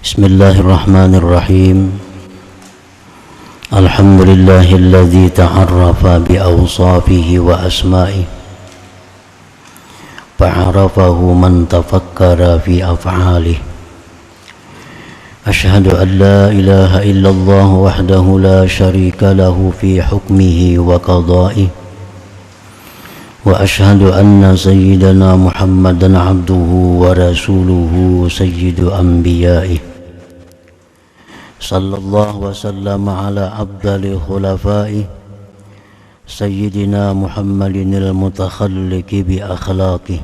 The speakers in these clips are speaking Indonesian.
Bismillahirrahmanirrahim. Alhamdulillahilladzi ta'arrafa bi awsafihi wa asma'ihi fa'arafahu man tafakkara fi af'alihi. Ashhadu an la ilaha illallah wahdahu la syarika lahu fi hukmihi wa qada'ihi. Wa ashhadu anna sayyidana Muhammadan abduhu wa rasuluhu sayyidu anbiya'ihi. Sallallahu wa sallama ala abdali khulafai Sayyidina Muhammadinil mutakhalliqi bi akhlaqi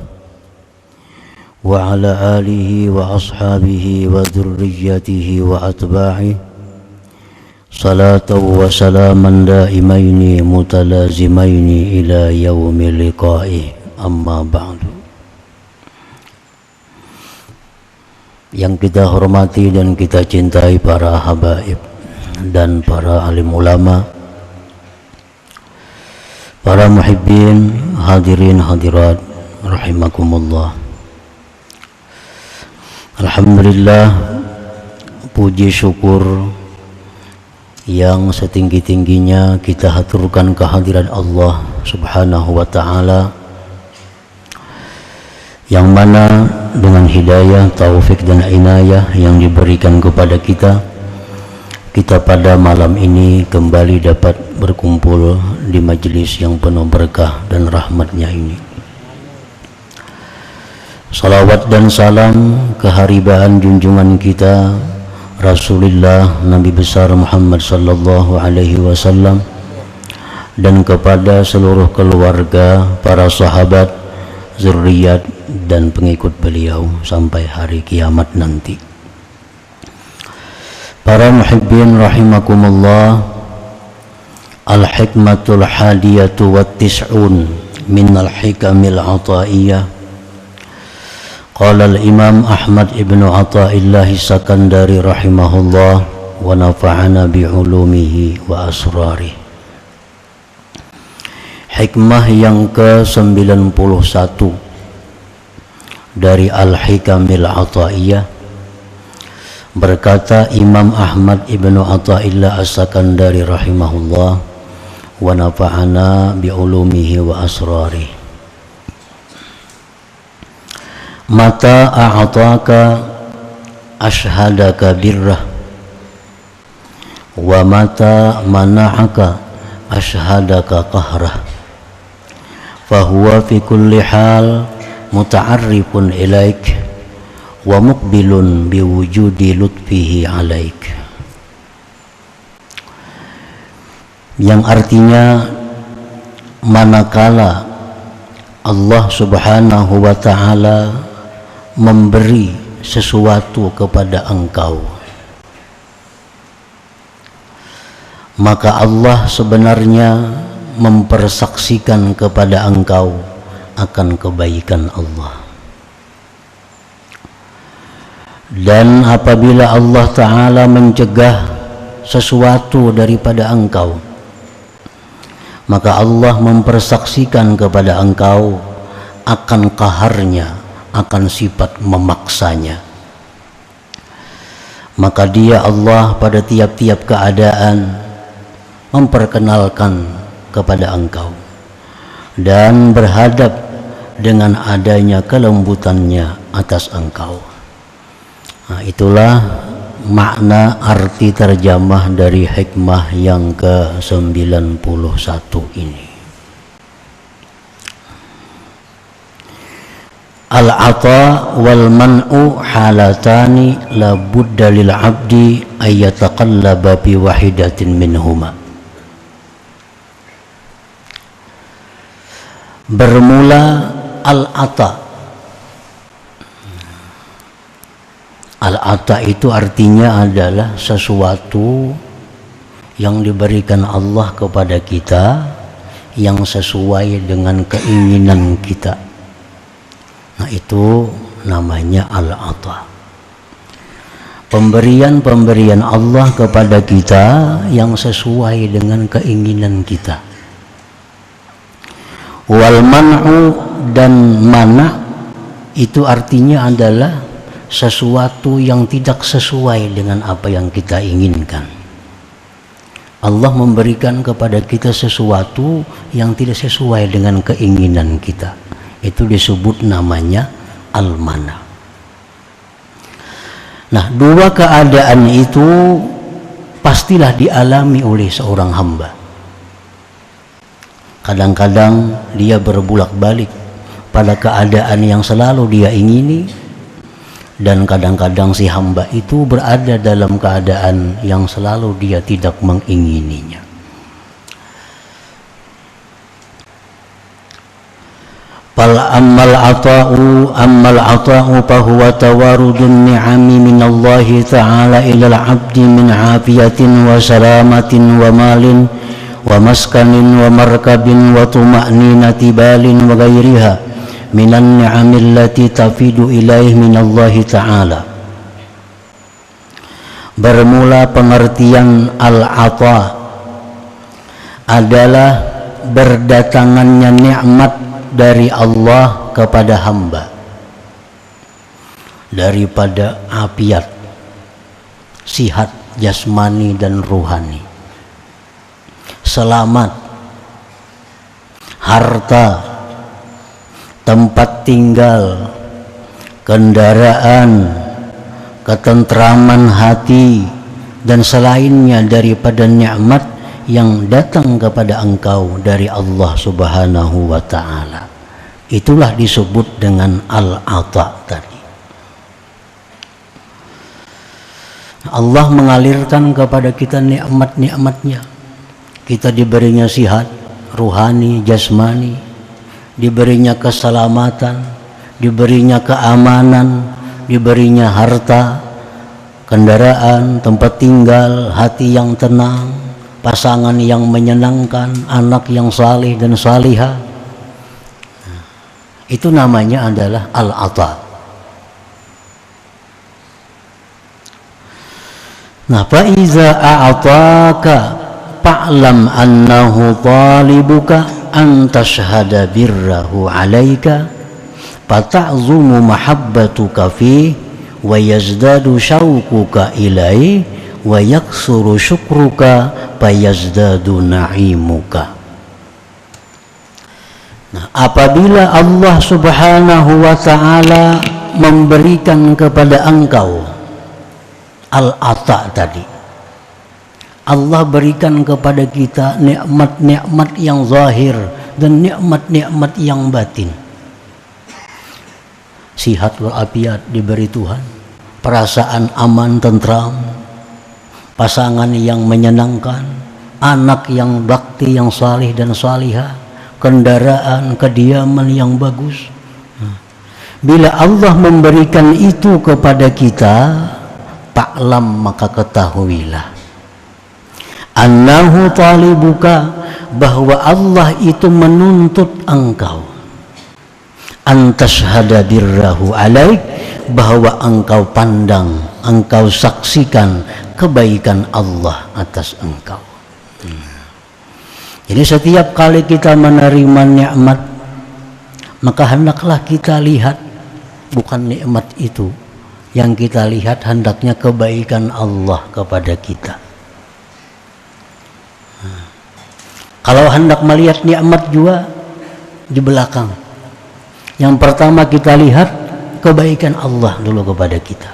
wa ala alihi wa ashabihi wa dhurriyyatihi wa atba'i salatan wa salaman daimaini mutalazimaini ila yaumi liqa'i, amma ba'du. Yang kita hormati dan kita cintai para habaib dan para alim ulama, para muhibbin, hadirin hadirat rahimakumullah. Alhamdulillah, puji syukur yang setinggi-tingginya kita haturkan kehadiran Allah Subhanahu wa ta'ala, yang mana dengan hidayah, taufik dan inayah yang diberikan kepada kita pada malam ini kembali dapat berkumpul di majelis yang penuh berkah dan rahmatnya ini. Salawat dan salam keharibaan junjungan kita Rasulullah Nabi besar Muhammad sallallahu alaihi wasallam dan kepada seluruh keluarga, para sahabat, zuriat dan pengikut beliau sampai hari kiamat nanti. Para muhibbin rahimakumullah, al-hikmatul hadiyatu wat tis'un min al-hikamil ataiyah. Qala al-imam Ahmad ibnu Athaillah Sakandari rahimahullah wa nafa'ana bi'ulumihi wa asrarih. Hikmah yang ke-91 dari Al-Hikamil Athaiyah, berkata Imam Ahmad ibnu Athaillah As-Sakandari rahimahullah wa nafa'ana bi'ulumihi wa asrarih. Mata a'ataka ashhadaka birrah wa mata mana'aka ashhadaka qahrah fahuwa fi kulli hal muta'arrifun ilaik wa muqbilun biwujudi lutfihi alaik. Yang artinya, manakala Allah subhanahu wa ta'ala memberi sesuatu kepada engkau, maka Allah sebenarnya mempersaksikan kepada engkau akan kebaikan Allah. Dan apabila Allah Ta'ala mencegah sesuatu daripada engkau, maka Allah mempersaksikan kepada engkau akan qaharnya, akan sifat memaksanya. Maka dia Allah pada tiap-tiap keadaan memperkenalkan kepada engkau dan berhadap dengan adanya kelembutannya atas engkau. Nah, itulah makna arti terjemah dari hikmah yang ke-91 ini. Al-ata wal man'u halatani la budda lil 'abdi ay yataqallaba bi wahidatin minhuma. Bermula al-ata. Al-ata itu artinya adalah sesuatu yang diberikan Allah kepada kita yang sesuai dengan keinginan kita. Nah, itu namanya al-ata. Pemberian-pemberian Allah kepada kita yang sesuai dengan keinginan kita. Wal man'u, dan mana itu artinya adalah sesuatu yang tidak sesuai dengan apa yang kita inginkan. Allah memberikan kepada kita sesuatu yang tidak sesuai dengan keinginan kita. Itu disebut namanya al-mana. Nah, dua keadaan itu pastilah dialami oleh seorang hamba. Kadang-kadang dia berbulak-balik pada keadaan yang selalu dia ingini, dan kadang-kadang si hamba itu berada dalam keadaan yang selalu dia tidak mengingininya. Ammal ata'u fahuwa tawarudun ni'ami minallahi ta'ala ilal abdi min afiyatin wa salamatin wa malin wa maskanin wa markabin wa tuma'ninati balin wa ghairiha minan ni'amil lati tafidu ilaih minallahi ta'ala. Bermula pengertian al-ata adalah berdatangannya nikmat dari Allah kepada hamba, daripada afiat, sihat jasmani dan ruhani, selamat, harta, tempat tinggal, kendaraan, ketentraman hati, dan selainnya daripada nikmat yang datang kepada engkau dari Allah Subhanahu wa ta'ala. Itulah disebut dengan al-ata tadi. Allah mengalirkan kepada kita nikmat-nikmatnya. Kita diberinya sihat ruhani, jasmani, diberinya keselamatan, diberinya keamanan, diberinya harta, kendaraan, tempat tinggal, hati yang tenang, pasangan yang menyenangkan, anak yang saleh dan salihah. Itu namanya adalah al-ata. Nah, fa iza a'taka fa'lam annahu talibuka an tashhada birrahu 'alaika fata'zumu mahabbatuka fi wa yazdadu syauquka ilaihi wa yaksuru syukruka fayazdadu na'imuka. Nah, apabila Allah Subhanahu wa ta'ala memberikan kepada engkau al-ata tadi, Allah berikan kepada kita nikmat-nikmat yang zahir dan nikmat-nikmat yang batin. Sihat walafiat diberi Tuhan, perasaan aman tentram, pasangan yang menyenangkan, anak yang bakti, yang salih dan salihah, kendaraan, kediaman yang bagus. Bila Allah memberikan itu kepada kita, ta'lam, maka ketahuilah annahu talibuka, bahwa Allah itu menuntut engkau, antashhada birrahu alaik, bahwa engkau pandang, engkau saksikan kebaikan Allah atas engkau. Jadi setiap kali kita menerima nikmat, maka hendaklah kita lihat bukan nikmat itu yang kita lihat, hendaknya kebaikan Allah kepada kita. Kalau hendak melihat nikmat juga di belakang, yang pertama kita lihat kebaikan Allah dulu kepada kita.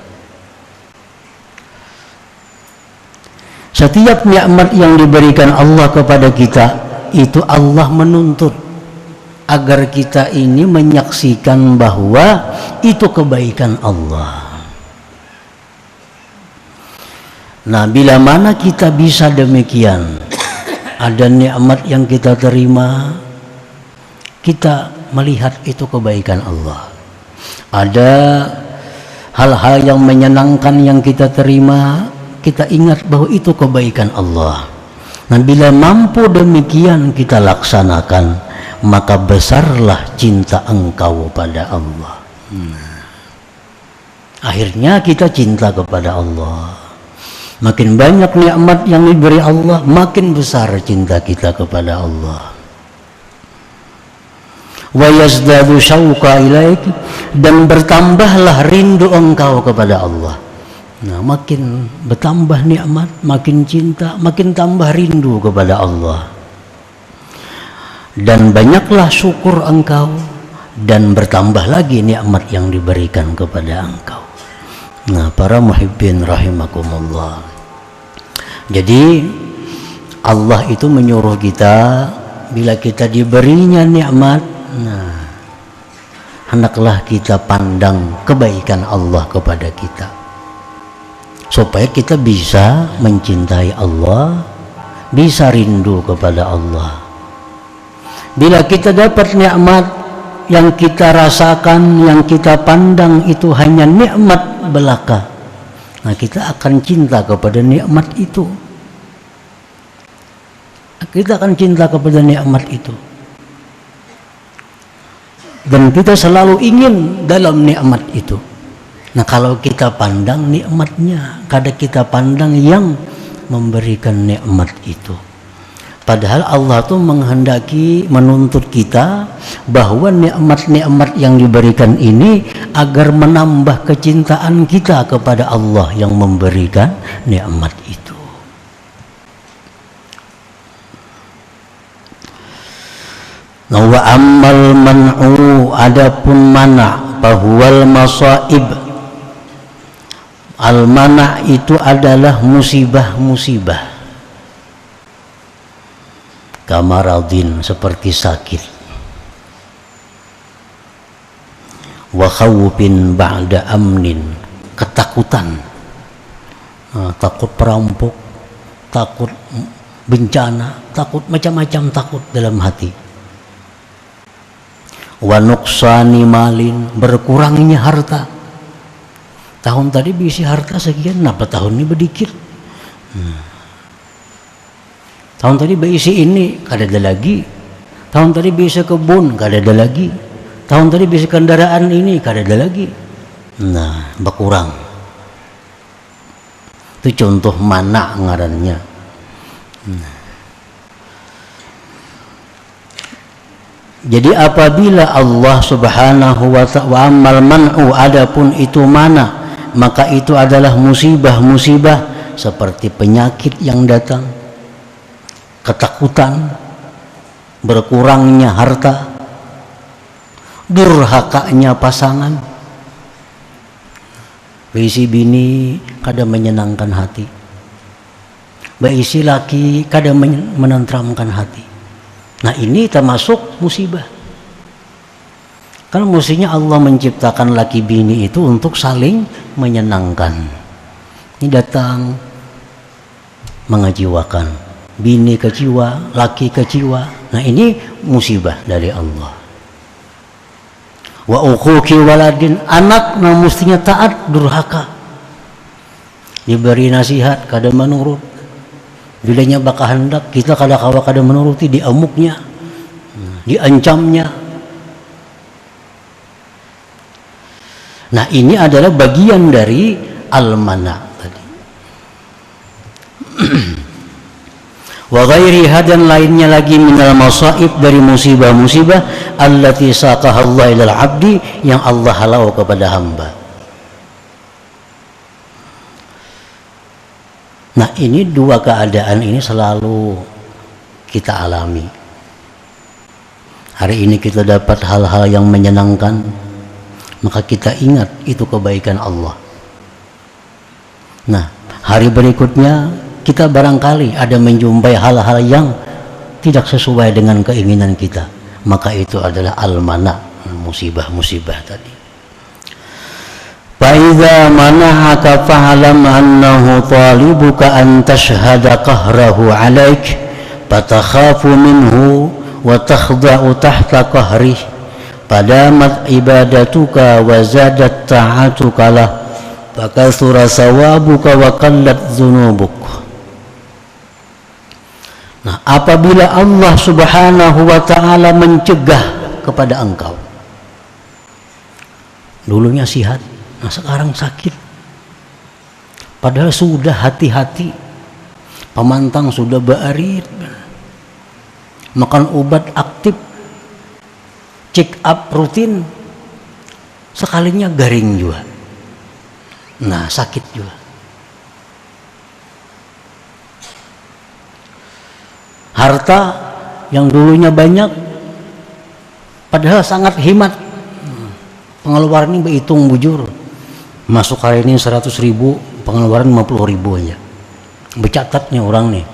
Setiap nikmat yang diberikan Allah kepada kita, itu Allah menuntut agar kita ini menyaksikan bahwa itu kebaikan Allah. Nah, bila mana kita bisa demikian, ada nikmat yang kita terima, kita melihat itu kebaikan Allah. Ada hal-hal yang menyenangkan yang kita terima, kita ingat bahwa itu kebaikan Allah. Nah, bila mampu demikian kita laksanakan, maka besarlah cinta engkau pada Allah. Akhirnya kita cinta kepada Allah. Makin banyak nikmat yang diberi Allah, makin besar cinta kita kepada Allah. wa yazdadu syauqa ilaik, dan bertambahlah rindu engkau kepada Allah. Nah, makin bertambah nikmat, makin cinta, makin tambah rindu kepada Allah. Dan banyaklah syukur engkau, dan bertambah lagi nikmat yang diberikan kepada engkau. Nah, para muhibbin rahimakumullah. Jadi Allah itu menyuruh kita, bila kita diberinya nikmat, nah, hendaklah kita pandang kebaikan Allah kepada kita, supaya kita bisa mencintai Allah, bisa rindu kepada Allah. Bila kita dapat nikmat, yang kita rasakan, yang kita pandang itu hanya nikmat belaka, nah kita akan cinta kepada nikmat itu. Kita akan cinta kepada nikmat itu, dan kita selalu ingin dalam nikmat itu. Nah, kalau kita pandang nikmatnya, kadang kita pandang yang memberikan nikmat itu. Padahal Allah tuh menghendaki, menuntut kita bahwa nikmat-nikmat yang diberikan ini agar menambah kecintaan kita kepada Allah yang memberikan nikmat itu. Nah, wa ammal man'u, adapun mana, bahwal masaib, al-mana' itu adalah musibah-musibah, kamaradin, seperti sakit, wa khawfin ba'da amnin, ketakutan, takut perampok, takut bencana, takut macam-macam takut dalam hati. Wa nuqsani malin, berkurangnya harta. Tahun tadi bisi harta sekian, kenapa tahun ini berdikit? Tahun tadi berisi ini, kada ada lagi. Tahun tadi bisa kebun, kada ada lagi. Tahun tadi bisa kendaraan ini, kada ada lagi. Nah, berkurang. Itu contoh mana ngarannya. Jadi apabila Allah subhanahu wa ta'ala amal man'u, adapun itu mana, maka itu adalah musibah-musibah seperti penyakit yang datang, ketakutan, berkurangnya harta, durhakanya pasangan, berisi bini kada menyenangkan hati, berisi laki kada menenteramkan hati. Nah, ini termasuk musibah. Kan mestinya Allah menciptakan laki bini itu untuk saling menyenangkan. Ini datang mengajiwakan, bini kecewa, laki kecewa. Nah, ini musibah dari Allah. Wa uquqi waladin, anak nah mestinya taat, durhaka, diberi nasihat kada menurut, bilanya bakal hendak kita kada kawa kada menuruti, diamuknya, diancamnya. Nah, ini adalah bagian dari al-mana tadi. Wa ghairiha, dan lainnya lagi minal masaib, dari musibah-musibah allati saqaha Allah ilal abdi, yang Allah halau kepada hamba. Nah, ini dua keadaan ini selalu kita alami. Hari ini kita dapat hal-hal yang menyenangkan, maka kita ingat itu kebaikan Allah. Nah, hari berikutnya kita barangkali ada menjumpai hal-hal yang tidak sesuai dengan keinginan kita, maka itu adalah al-mana, musibah-musibah tadi. Fa'idha manahaka fa'alam annahu talibuka an tashhada qahrahu alaik fatakhafu minhu wa takhda'u tahta qahrih padamat ibadatuka wa zadat ta'atuka lah fakathura sawabuka wa qallat dhunubuk. Nah, apabila Allah subhanahu wa ta'ala mencegah kepada engkau, dulunya sihat, nah sekarang sakit, padahal sudah hati-hati, pemantang sudah baarit, makan obat aktif, check up rutin, sekalinya garing juga. Nah, sakit juga. Harta yang dulunya banyak, padahal sangat hemat. Pengeluaran ini berhitung bujur. Masuk hari ini 100.000, pengeluaran 50.000 aja. Bercatatnya orang nih.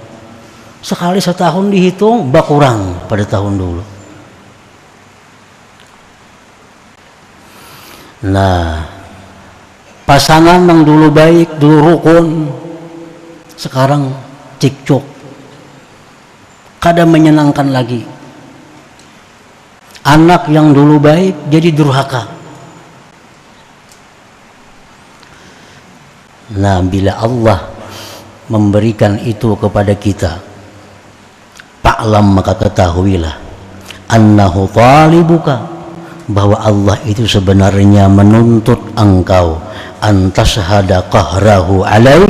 Sekali setahun dihitung, berkurang pada tahun dulu. Nah, pasangan yang dulu baik, dulu rukun, sekarang cekcok, kada menyenangkan lagi. Anak yang dulu baik jadi durhaka. Nah, bila Allah memberikan itu kepada kita, fa'lam, maka ketahuilah annahu talibuka, bahwa Allah itu sebenarnya menuntut engkau antashhada qahrahu alaik,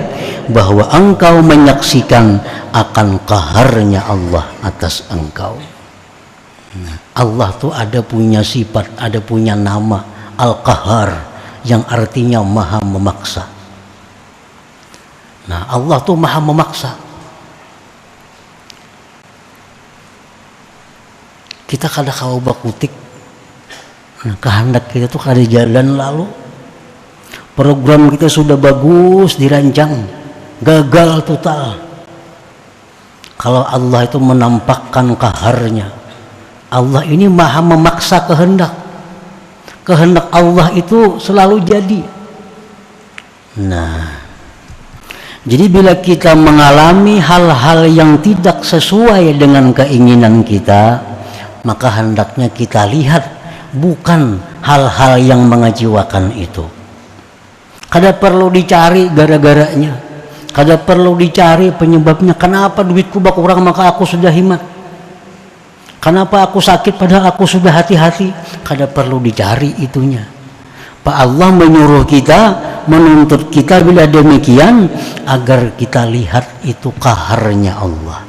bahwa engkau menyaksikan akan qaharnya Allah atas engkau. Allah tuh ada punya sifat, ada punya nama Al-Qahar, yang artinya maha memaksa. Nah, Allah tuh maha memaksa. Kita kada kau bakutik. Nah, kehendak kita tuh kada jalan lalu. Program kita sudah bagus dirancang, gagal total. Kalau Allah itu menampakkan qaharnya, Allah ini maha memaksa kehendak. Kehendak Allah itu selalu jadi. Nah, jadi bila kita mengalami hal-hal yang tidak sesuai dengan keinginan kita, maka hendaknya kita lihat bukan hal-hal yang mengecewakan itu. Kada perlu dicari gara-garanya, kada perlu dicari penyebabnya. Kenapa duitku berkurang maka aku sudah hemat? Kenapa aku sakit padahal aku sudah hati-hati? Kada perlu dicari itunya. Pak Allah menyuruh kita, menuntut kita bila demikian agar kita lihat itu qaharnya Allah.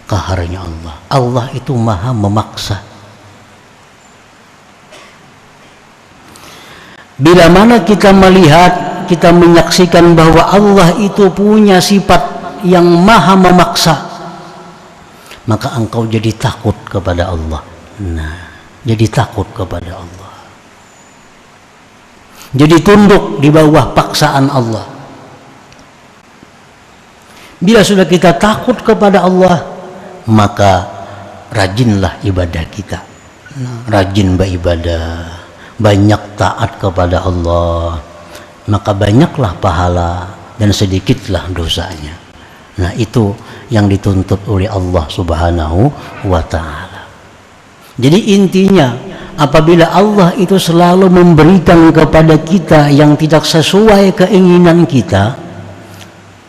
Qaharnya Allah. Allah itu maha memaksa. Bila mana kita melihat, kita menyaksikan bahwa Allah itu punya sifat yang maha memaksa, maka engkau jadi takut kepada Allah. Nah, jadi takut kepada Allah. Jadi tunduk di bawah paksaan Allah. Bila sudah kita takut kepada Allah, maka rajinlah ibadah kita. Rajin beribadah, banyak taat kepada Allah, maka banyaklah pahala dan sedikitlah dosanya. Nah, itu yang dituntut oleh Allah Subhanahu wa ta'ala. Jadi intinya, apabila Allah itu selalu memberikan kepada kita yang tidak sesuai keinginan kita,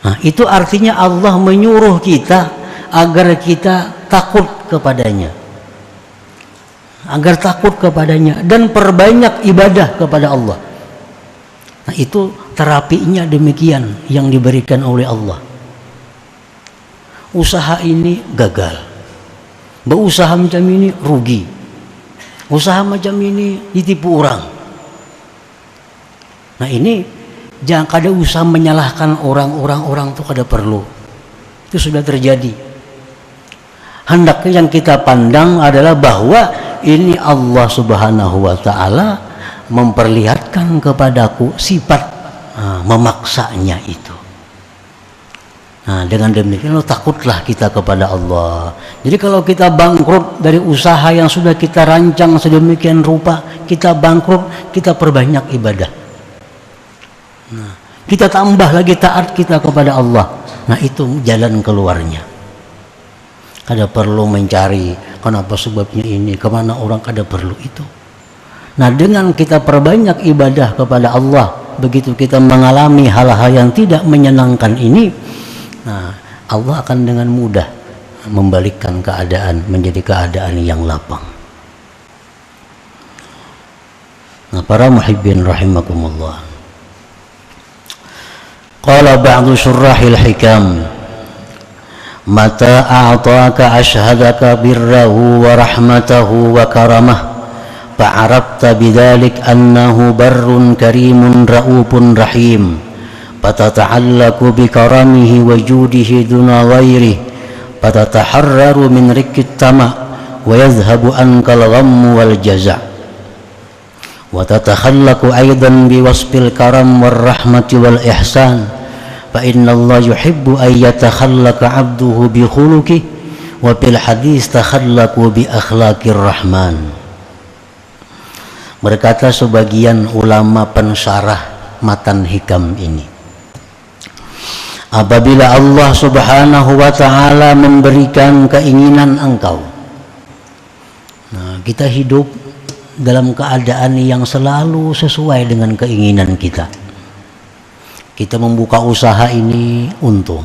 nah, itu artinya Allah menyuruh kita agar kita takut kepadanya, agar takut kepadanya dan perbanyak ibadah kepada Allah. Nah, itu terapinya demikian yang diberikan oleh Allah. Usaha ini gagal, berusaha macam ini rugi, usaha macam ini ditipu orang. Nah, ini jangan kada usah menyalahkan orang itu kada perlu. Itu sudah terjadi. Hendaknya yang kita pandang adalah bahwa ini Allah Subhanahu wa ta'ala memperlihatkan kepadaku sifat memaksanya itu. Nah, dengan demikian takutlah kita kepada Allah. Jadi kalau kita bangkrut dari usaha yang sudah kita rancang sedemikian rupa, kita bangkrut, kita perbanyak ibadah. Nah, kita tambah lagi taat kita kepada Allah. Nah, itu jalan keluarnya. Kada perlu mencari kenapa sebabnya ini, kemana orang, kada perlu itu. Nah, dengan kita perbanyak ibadah kepada Allah, begitu kita mengalami hal-hal yang tidak menyenangkan ini, nah, Allah akan dengan mudah membalikkan keadaan menjadi keadaan yang lapang. Nah, para muhibbin rahimakumullah. Qala ba'du syurrahil hikam mata a'taka ashhadaka birrahu wa rahmatahu wa karamah fa'arabta bidzalik annahu barrun karimun raufun rahim fatata'allaku bikaramihi wa judihi duna ghairihi fatataharraru min rikkit tama' wa yadhhabu ankal ghammu wal jaza' wa tatakhallaku aidan biwasfil karam war rahmati wal ihsan fa inna Allah yuhibbu an yatakhallaka 'abduhu bi khuluqihi wa fil hadis takhallaku bi akhlaqir rahman. Berkata sebagian ulama pensyarah matan hikam ini, apabila Allah Subhanahu wa ta'ala memberikan keinginan engkau, nah, kita hidup dalam keadaan yang selalu sesuai dengan keinginan kita. Kita membuka usaha ini untung,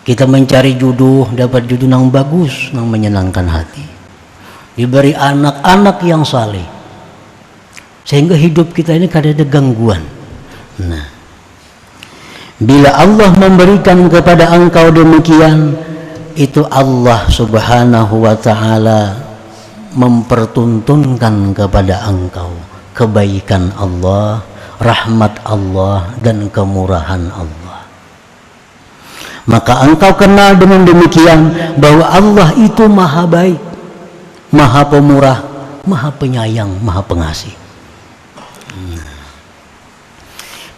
kita mencari jodoh, dapat jodoh yang bagus, yang menyenangkan hati, diberi anak-anak yang saleh, sehingga hidup kita ini kada ada gangguan. Nah, bila Allah memberikan kepada engkau demikian, itu Allah Subhanahu wa ta'ala mempertuntunkan kepada engkau kebaikan Allah, rahmat Allah, dan kemurahan Allah. Maka engkau kenal dengan demikian bahwa Allah itu maha baik, maha pemurah, maha penyayang, maha pengasih.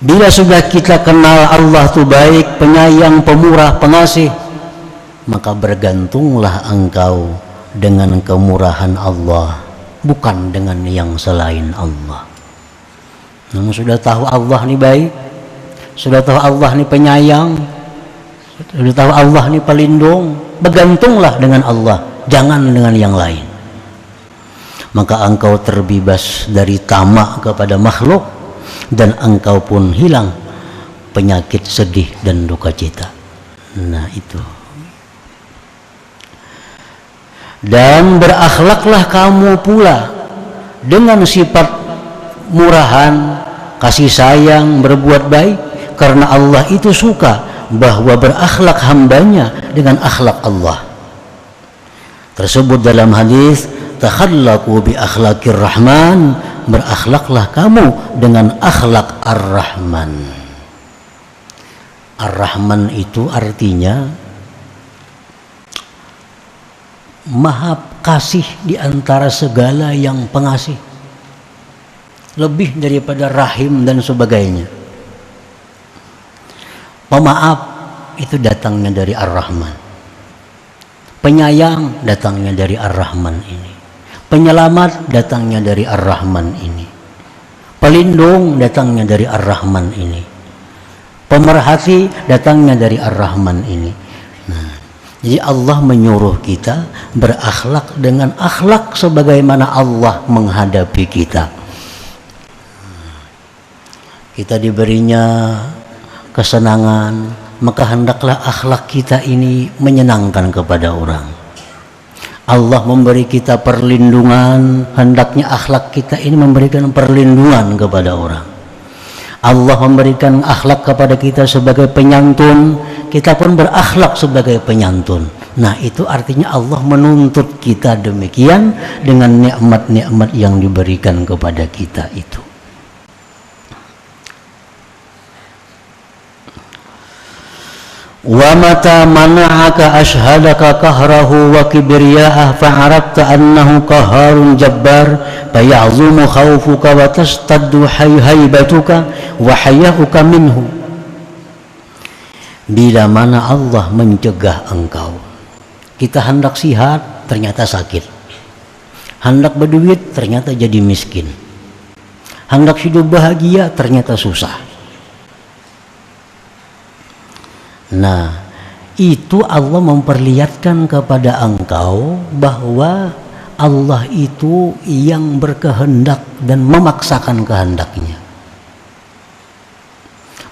Bila sudah kita kenal Allah itu baik, penyayang, pemurah, pengasih, maka bergantunglah engkau dengan kemurahan Allah, bukan dengan yang selain Allah. Namun sudah tahu Allah ini baik, sudah tahu Allah ini penyayang, sudah tahu Allah ini pelindung, bergantunglah dengan Allah, jangan dengan yang lain. Maka engkau terbebas dari tamak kepada makhluk, dan engkau pun hilang penyakit sedih dan duka cita. Nah itu. Dan berakhlaklah kamu pula dengan sifat murahan, kasih sayang, berbuat baik, karena Allah itu suka bahwa berakhlak hambanya dengan akhlak Allah. Tersebut dalam hadis, takhallaku bi akhlaqir rahman, berakhlaklah kamu dengan akhlak ar-rahman. Ar-rahman itu artinya maha kasih di antara segala yang pengasih, lebih daripada rahim dan sebagainya. Pemaaf itu datangnya dari ar-rahman, penyayang datangnya dari ar-rahman ini, penyelamat datangnya dari ar-rahman ini, pelindung datangnya dari ar-rahman ini, pemerhati datangnya dari ar-rahman ini. Nah, jadi Allah menyuruh kita berakhlak dengan akhlak sebagaimana Allah menghadapi kita. Kita diberinya kesenangan, maka hendaklah akhlak kita ini menyenangkan kepada orang. Allah memberi kita perlindungan, hendaknya akhlak kita ini memberikan perlindungan kepada orang. Allah memberikan akhlak kepada kita sebagai penyantun, kita pun berakhlak sebagai penyantun. Nah itu artinya Allah menuntut kita demikian dengan nikmat-nikmat yang diberikan kepada kita itu. Wa mata mana'aka ashhadaka kahrahu wa kibriya'ah fa'arabta annahu qaharun jabbar faya'zumu khawfuka wa tastaddu haybatuka wa haya'uka minhu. Bila mana Allah mencegah engkau, kita hendak sihat ternyata sakit, hendak berduit ternyata jadi miskin, hendak hidup bahagia ternyata susah. Nah, itu Allah memperlihatkan kepada engkau bahwa Allah itu yang berkehendak dan memaksakan kehendaknya.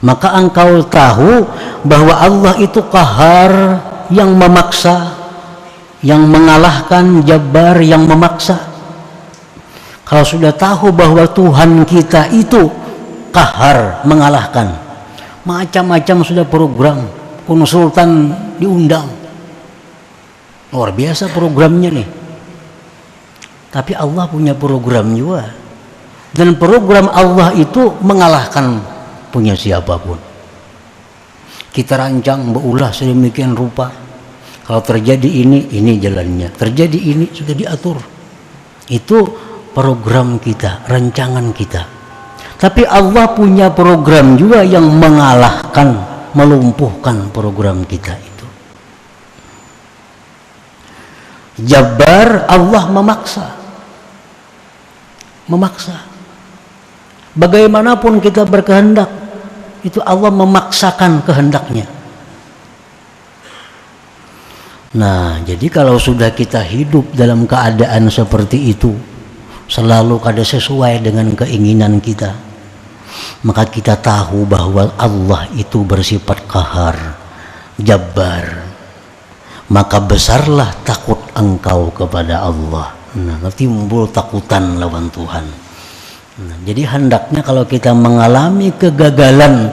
Maka engkau tahu bahwa Allah itu qahar, yang memaksa, yang mengalahkan, jabbar, yang memaksa. Kalau sudah tahu bahwa Tuhan kita itu qahar, mengalahkan, macam-macam sudah program konsultan diundang. Luar biasa programnya nih. Tapi Allah punya program juga. Dan program Allah itu mengalahkan punya siapapun. Kita rancang, berulah sedemikian rupa. Kalau terjadi ini jalannya. Terjadi ini sudah diatur. Itu program kita, rancangan kita. Tapi Allah punya program juga yang mengalahkan, melumpuhkan program kita itu. Jabbar, Allah memaksa. Bagaimanapun kita berkehendak, itu Allah memaksakan kehendaknya. Nah, jadi kalau sudah kita hidup dalam keadaan seperti itu, selalu kada sesuai dengan keinginan kita, maka kita tahu bahwa Allah itu bersifat qahar, jabbar. Maka besarlah takut engkau kepada Allah. Nah, timbul takutan lawan Tuhan. Nah, jadi hendaknya kalau kita mengalami kegagalan,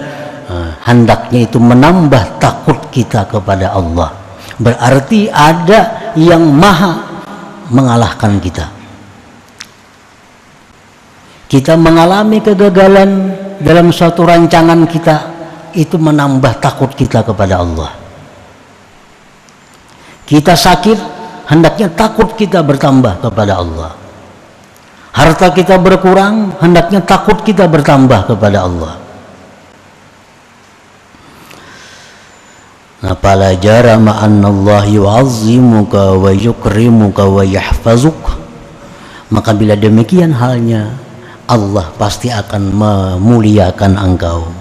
hendaknya itu menambah takut kita kepada Allah. Berarti ada yang maha mengalahkan kita. Kita mengalami kegagalan dalam suatu rancangan kita, itu menambah takut kita kepada Allah. Kita sakit, hendaknya takut kita bertambah kepada Allah. Harta kita berkurang, hendaknya takut kita bertambah kepada Allah. Fala jarama annallah yu'azzimuka wa yukrimuka wa yahfazuk. Maka bila demikian halnya, Allah pasti akan memuliakan engkau,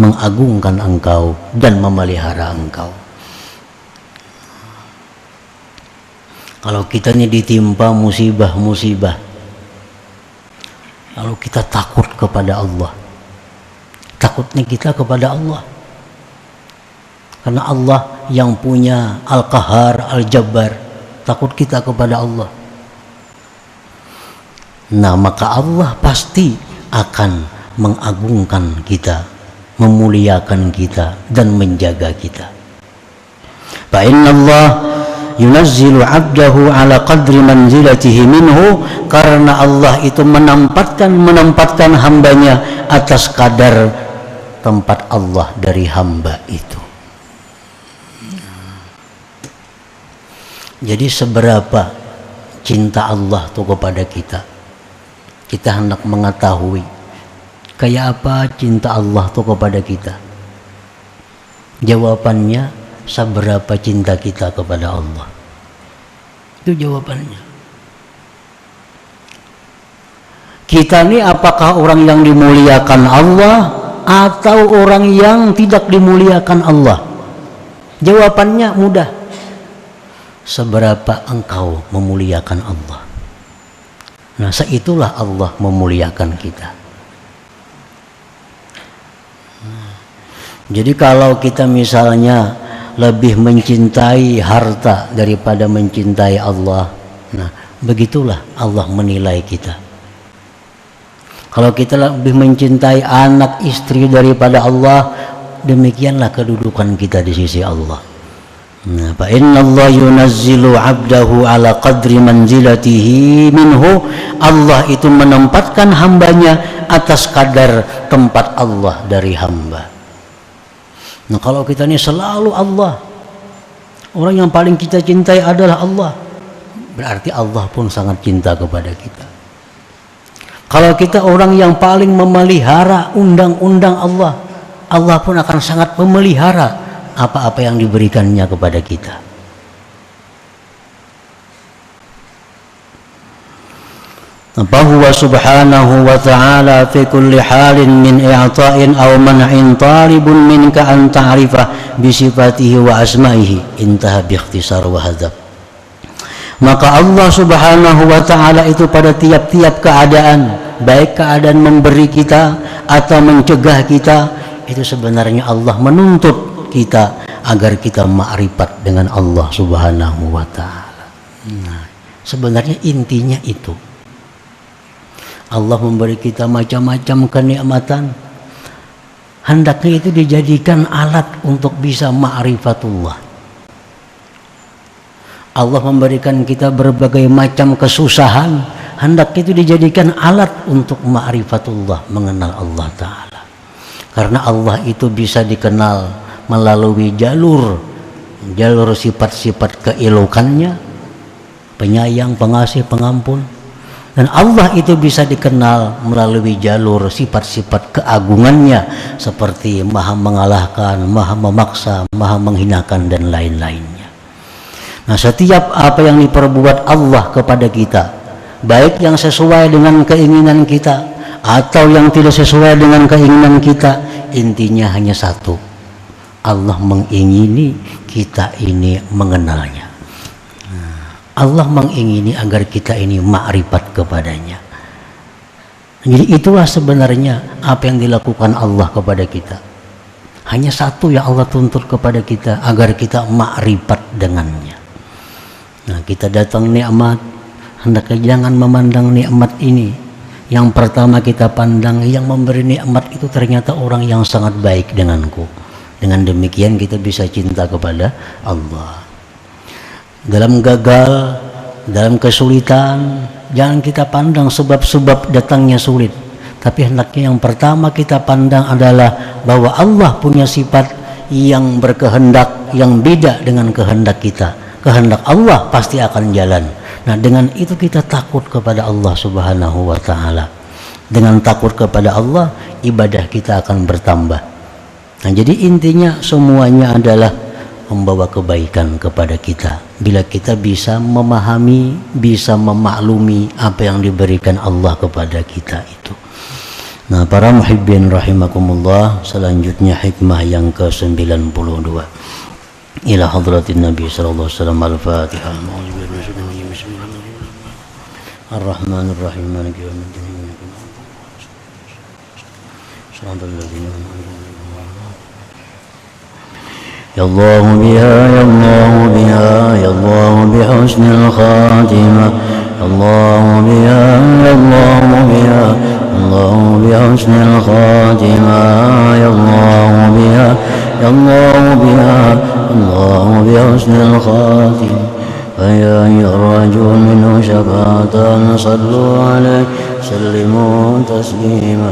mengagungkan engkau, dan memelihara engkau. Kalau kita ini ditimpa musibah-musibah, lalu kita takut kepada Allah, takutnya kita kepada Allah, karena Allah yang punya Al-Qahar, Al-Jabbar, takut kita kepada Allah. Nah, maka Allah pasti akan mengagungkan kita, memuliakan kita, dan menjaga kita. Fa innallah yunazzilu 'abdahu ala qadri manzilatihi minhu, karena Allah itu menempatkan hambanya atas kadar tempat Allah dari hamba itu. Jadi seberapa cinta Allah tuh kepada kita, kita hendak mengetahui kayak apa cinta Allah tuh kepada kita. Jawabannya, seberapa cinta kita kepada Allah. Itu jawabannya. Kita ini apakah orang yang dimuliakan Allah atau orang yang tidak dimuliakan Allah? Jawabannya mudah. Seberapa engkau memuliakan Allah. Nah, seitulah Allah memuliakan kita. Jadi kalau kita misalnya lebih mencintai harta daripada mencintai Allah, nah begitulah Allah menilai kita. Kalau kita lebih mencintai anak istri daripada Allah, demikianlah kedudukan kita di sisi Allah. Nah, fa innallaha yunazzilu 'abdahu ala qadri manzilatihi minhu. Allah itu menempatkan hambanya atas kadar tempat Allah dari hamba. Nah, kalau kita ini selalu Allah, orang yang paling kita cintai adalah Allah, berarti Allah pun sangat cinta kepada kita. Kalau kita orang yang paling memelihara undang-undang Allah, Allah pun akan sangat memelihara apa-apa yang diberikannya kepada kita. Bahwa subhanahu wa ta'ala fi kulli halin min i'ta'in aw man'in talibun minka an ta'rifa bi sifatihi wa asma'ihi. Intaha bi ikhtisar wa hadab. Maka Allah subhanahu wa ta'ala itu pada tiap-tiap keadaan, baik keadaan memberi kita atau mencegah kita, itu sebenarnya Allah menuntut kita agar kita ma'rifat dengan Allah subhanahu wa ta'ala. Nah, sebenarnya intinya itu. Allah memberi kita macam-macam kenikmatan. hendaknya itu dijadikan alat untuk bisa ma'rifatullah. Allah memberikan kita berbagai macam kesusahan, hendaknya itu dijadikan alat untuk ma'rifatullah, mengenal Allah Ta'ala. Karena Allah itu bisa dikenal melalui jalur sifat-sifat keelokannya, penyayang, pengasih, pengampun. Dan Allah itu bisa dikenal melalui jalur sifat-sifat keagungannya, seperti maha mengalahkan, maha memaksa, maha menghinakan, dan lain-lainnya. Nah, setiap apa yang diperbuat Allah kepada kita, baik yang sesuai dengan keinginan kita atau yang tidak sesuai dengan keinginan kita, intinya hanya satu: Allah mengingini kita ini mengenalnya. Allah mengingini agar kita ini ma'rifat kepadanya. Jadi itulah sebenarnya apa yang dilakukan Allah kepada kita. Hanya satu yang Allah tuntut kepada kita, agar kita ma'rifat dengannya. Nah, kita datang nikmat, hendaknya jangan memandang nikmat ini. Yang pertama kita pandang, yang memberi nikmat itu ternyata orang yang sangat baik denganku. Dengan demikian kita bisa cinta kepada Allah. Dalam gagal, dalam kesulitan, jangan kita pandang sebab-sebab datangnya sulit, tapi hendaknya yang pertama kita pandang adalah bahwa Allah punya sifat yang berkehendak yang beda dengan kehendak kita. Kehendak Allah pasti akan jalan. Nah, dengan itu kita takut kepada Allah Subhanahu wa Ta'ala. Dengan takut kepada Allah, ibadah kita akan bertambah. Nah, jadi intinya semuanya adalah membawa kebaikan kepada kita. Bila kita bisa memahami, bisa memaklumi apa yang diberikan Allah kepada kita itu. Nah, para muhibbin rahimakumullah, selanjutnya hikmah yang ke-92. Ila hadratin Nabi sallallahu alaihi wasallam. Al-Fatihah. Ar-Rahmanir Rahim. Maliki yaumiddin. Shiratal ladzina يا الله بها يا الله بها يا الله بحسن الخاتمة يا الله بها يا الله بها الله بحسن الخاتمة يا الله بها يا الله بها الله بحسن الخاتمة فيا يرجو منه شفاعة صلوا عليه سلموا تسليما